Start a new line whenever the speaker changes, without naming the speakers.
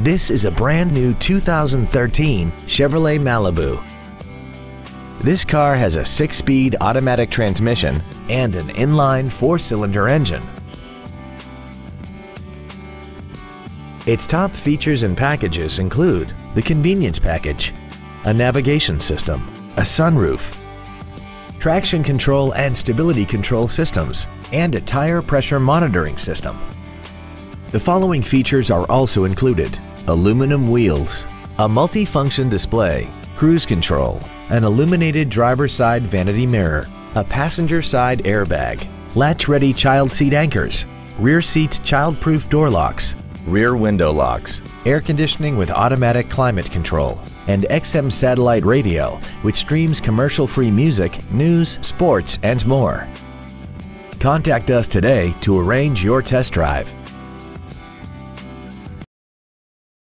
This is a brand new 2013 Chevrolet Malibu. This car has a 6-speed automatic transmission and an inline 4-cylinder engine. Its top features and packages include the convenience package, a navigation system, a sunroof, traction control and stability control systems, and a tire pressure monitoring system. The following features are also included: aluminum wheels, a multi-function display, cruise control, an illuminated driver's side vanity mirror, a passenger side airbag, latch-ready child seat anchors, rear seat child-proof door locks, rear window locks, air conditioning with automatic climate control, and XM satellite radio, which streams commercial-free music, news, sports, and more. Contact us today to arrange your test drive.